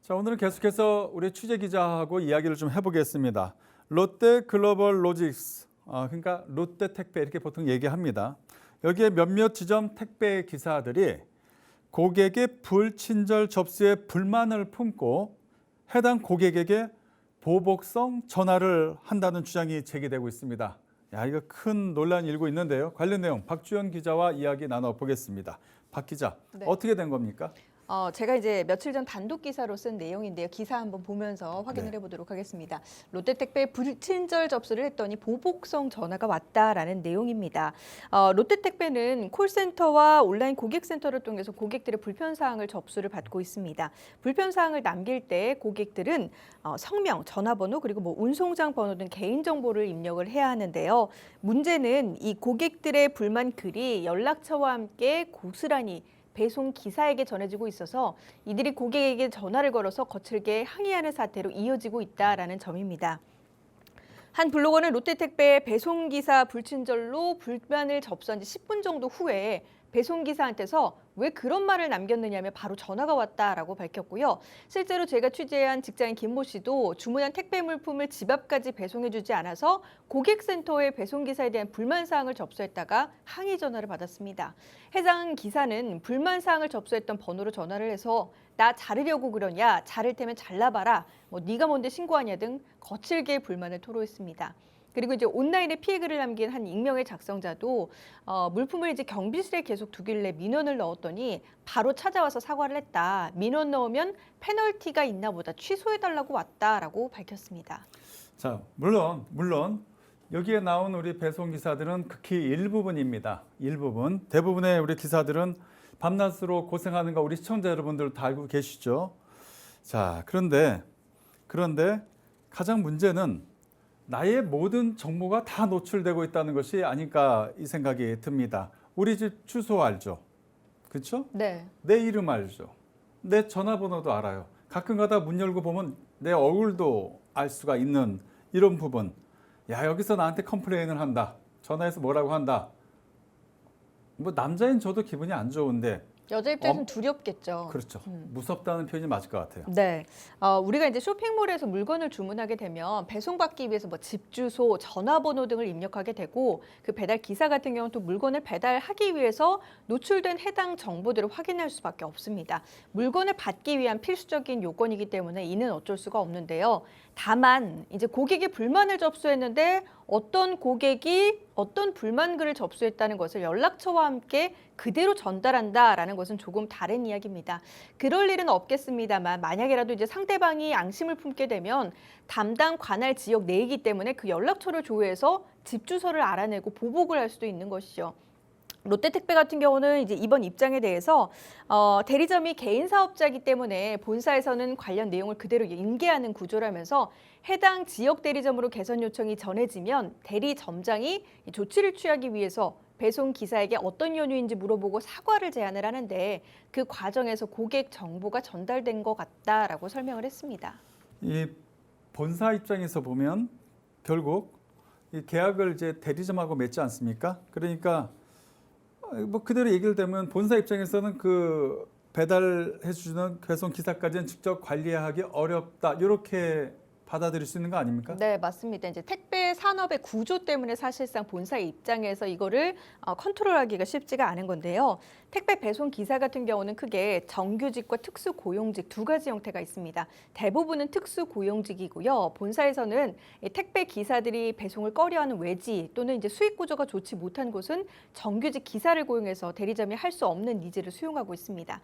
자, 오늘은 계속해서 우리 취재 기자하고 이야기를 좀 해보겠습니다. 롯데 글로벌 로직스, 그러니까 롯데 택배 이렇게 보통 얘기합니다. 여기에 몇몇 지점 택배 기사들이 고객의 불친절 접수에 불만을 품고 해당 고객에게 보복성 전화를 한다는 주장이 제기되고 있습니다. 야, 이거 큰 논란이 일고 있는데요. 관련 내용 박주연 기자와 이야기 나눠보겠습니다. 박 기자, 네. 어떻게 된 겁니까? 제가 이제 며칠 전 단독 기사로 쓴 내용인데요. 기사 한번 보면서 확인을 네. 해보도록 하겠습니다. 롯데택배에 불친절 접수를 했더니 보복성 전화가 왔다라는 내용입니다. 롯데택배는 콜센터와 온라인 고객센터를 통해서 고객들의 불편사항을 접수를 받고 있습니다. 불편사항을 남길 때 고객들은 성명, 전화번호 그리고 운송장 번호 등 개인정보를 입력을 해야 하는데요. 문제는 이 고객들의 불만 글이 연락처와 함께 고스란히 배송 기사에게 전해지고 있어서 이들이 고객에게 전화를 걸어서 거칠게 항의하는 사태로 이어지고 있다라는 점입니다. 한 블로거는 롯데택배의 배송기사 불친절로 불만을 접수한 지 10분 정도 후에 배송기사한테서 왜 그런 말을 남겼느냐며 바로 전화가 왔다라고 밝혔고요. 실제로 제가 취재한 직장인 김모 씨도 주문한 택배 물품을 집 앞까지 배송해주지 않아서 고객센터에 배송기사에 대한 불만사항을 접수했다가 항의 전화를 받았습니다. 해당 기사는 불만사항을 접수했던 번호로 전화를 해서 나 자르려고 그러냐, 자를 테면 잘라봐라, 네가 뭔데 신고하냐 등 거칠게 불만을 토로했습니다. 그리고 이제 온라인에 피해글을 남긴 한 익명의 작성자도 물품을 이제 경비실에 계속 두길래 민원을 넣었더니 바로 찾아와서 사과를 했다. 민원 넣으면 페널티가 있나 보다 취소해달라고 왔다라고 밝혔습니다. 자, 물론 여기에 나온 우리 배송 기사들은 극히 일부분입니다. 일부분. 대부분의 우리 기사들은 밤낮으로 고생하는 거 우리 시청자 여러분들 다 알고 계시죠. 자, 그런데 가장 문제는 나의 모든 정보가 다 노출되고 있다는 것이 아닐까 이 생각이 듭니다. 우리 집 주소 알죠? 그렇죠? 네. 내 이름 알죠? 내 전화번호도 알아요. 가끔 가다 문 열고 보면 내 얼굴도 알 수가 있는 이런 부분. 야, 여기서 나한테 컴플레인을 한다. 전화해서 뭐라고 한다. 남자인 저도 기분이 안 좋은데. 여자 입장에서는 두렵겠죠. 그렇죠. 무섭다는 표현이 맞을 것 같아요. 네, 우리가 이제 쇼핑몰에서 물건을 주문하게 되면 배송받기 위해서 집 주소, 전화번호 등을 입력하게 되고 그 배달 기사 같은 경우는 또 물건을 배달하기 위해서 노출된 해당 정보들을 확인할 수밖에 없습니다. 물건을 받기 위한 필수적인 요건이기 때문에 이는 어쩔 수가 없는데요. 다만 이제 고객이 불만을 접수했는데 어떤 고객이 어떤 불만글을 접수했다는 것을 연락처와 함께 그대로 전달한다라는 것은 조금 다른 이야기입니다. 그럴 일은 없겠습니다만 만약에라도 이제 상대방이 앙심을 품게 되면 담당 관할 지역 내이기 때문에 그 연락처를 조회해서 집 주소를 알아내고 보복을 할 수도 있는 것이죠. 롯데택배 같은 경우는 이제 이번 입장에 대해서 대리점이 개인 사업자이기 때문에 본사에서는 관련 내용을 그대로 인계하는 구조라면서 해당 지역 대리점으로 개선 요청이 전해지면 대리점장이 조치를 취하기 위해서 배송 기사에게 어떤 연유인지 물어보고 사과를 제안을 하는데 그 과정에서 고객 정보가 전달된 것 같다라고 설명을 했습니다. 이 본사 입장에서 보면 결국 이 계약을 이제 대리점하고 맺지 않습니까? 그러니까 그대로 얘기를 되면 본사 입장에서는 그 배달해주는 배송 기사까지는 직접 관리하기 어렵다 이렇게 받아들일 수 있는 거 아닙니까? 네, 맞습니다. 이제 택배 산업의 구조 때문에 사실상 본사의 입장에서 이거를 컨트롤하기가 쉽지가 않은 건데요. 택배 배송 기사 같은 경우는 크게 정규직과 특수 고용직 두 가지 형태가 있습니다. 대부분은 특수 고용직이고요. 본사에서는 택배 기사들이 배송을 꺼려하는 외지 또는 이제 수익 구조가 좋지 못한 곳은 정규직 기사를 고용해서 대리점이 할 수 없는 니즈를 수용하고 있습니다.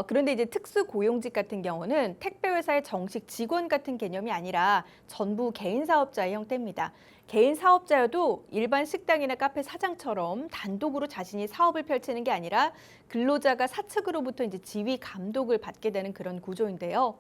그런데 이제 특수 고용직 같은 경우는 택배 회사의 정식 직원 같은 개념이 아니라 전부 개인 사업자의 형태입니다. 개인 사업자여도 일반 식당이나 카페 사장처럼 단독으로 자신이 사업을 펼치는 게 아니라 근로자가 사측으로부터 이제 지휘 감독을 받게 되는 그런 구조인데요.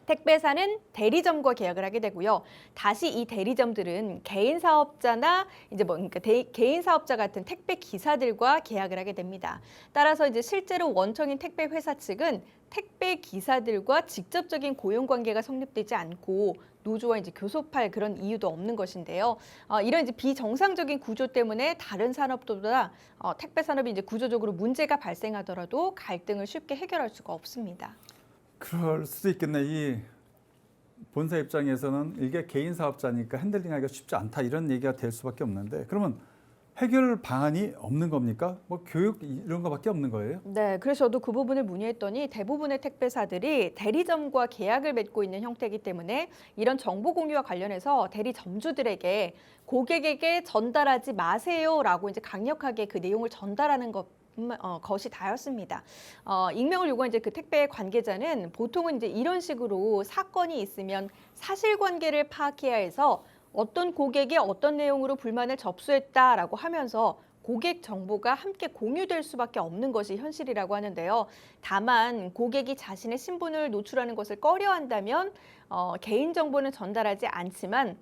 택배사는 대리점과 계약을 하게 되고요. 다시 이 대리점들은 개인 사업자나 이제 그러니까 개인 사업자 같은 택배 기사들과 계약을 하게 됩니다. 따라서 이제 실제로 원청인 택배 회사 측은 택배 기사들과 직접적인 고용 관계가 성립되지 않고 노조와 이제 교섭할 그런 이유도 없는 것인데요. 이런 이제 비정상적인 구조 때문에 다른 산업보다 택배 산업이 이제 구조적으로 문제가 발생하더라도 갈등을 쉽게 해결할 수가 없습니다. 그럴 수도 있겠네. 이 본사 입장에서는 이게 개인 사업자니까 핸들링하기가 쉽지 않다 이런 얘기가 될 수밖에 없는데 그러면 해결 방안이 없는 겁니까? 뭐 교육 이런 거밖에 없는 거예요? 네, 그래서 저도 그 부분을 문의했더니 대부분의 택배사들이 대리점과 계약을 맺고 있는 형태이기 때문에 이런 정보 공유와 관련해서 대리점주들에게 고객에게 전달하지 마세요라고 이제 강력하게 그 내용을 전달하는 것이 다였습니다. 익명을 요구한 이제 그 택배 관계자는 보통은 이제 이런 식으로 사건이 있으면 사실관계를 파악해야 해서 어떤 고객이 어떤 내용으로 불만을 접수했다라고 하면서 고객 정보가 함께 공유될 수밖에 없는 것이 현실이라고 하는데요. 다만 고객이 자신의 신분을 노출하는 것을 꺼려한다면 개인 정보는 전달하지 않지만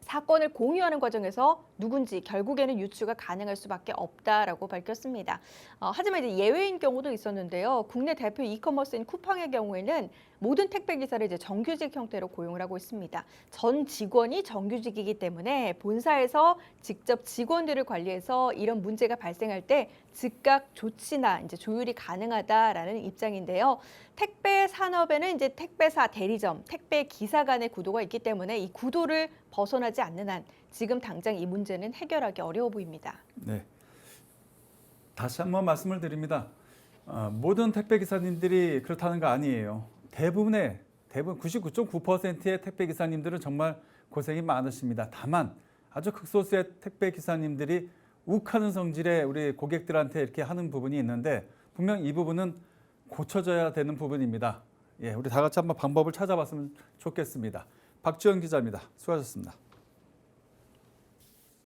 사건을 공유하는 과정에서 누군지 결국에는 유추가 가능할 수밖에 없다라고 밝혔습니다. 하지만 이제 예외인 경우도 있었는데요. 국내 대표 이커머스인 쿠팡의 경우에는 모든 택배 기사를 이제 정규직 형태로 고용을 하고 있습니다. 전 직원이 정규직이기 때문에 본사에서 직접 직원들을 관리해서 이런 문제가 발생할 때 즉각 조치나 이제 조율이 가능하다라는 입장인데요. 택배 산업에는 이제 택배사, 대리점, 택배 기사 간의 구도가 있기 때문에 이 구도를 벗어나지 않는 한 지금 당장 이 문제는 해결하기 어려워 보입니다. 네. 다시 한번 말씀을 드립니다. 모든 택배 기사님들이 그렇다는 거 아니에요. 대부분 99.9%의 택배 기사님들은 정말 고생이 많으십니다. 다만 아주 극소수의 택배 기사님들이 욱하는 성질의 우리 고객들한테 이렇게 하는 부분이 있는데 분명 이 부분은 고쳐져야 되는 부분입니다. 예, 우리 다 같이 한번 방법을 찾아봤으면 좋겠습니다. 박지원 기자입니다. 수고하셨습니다.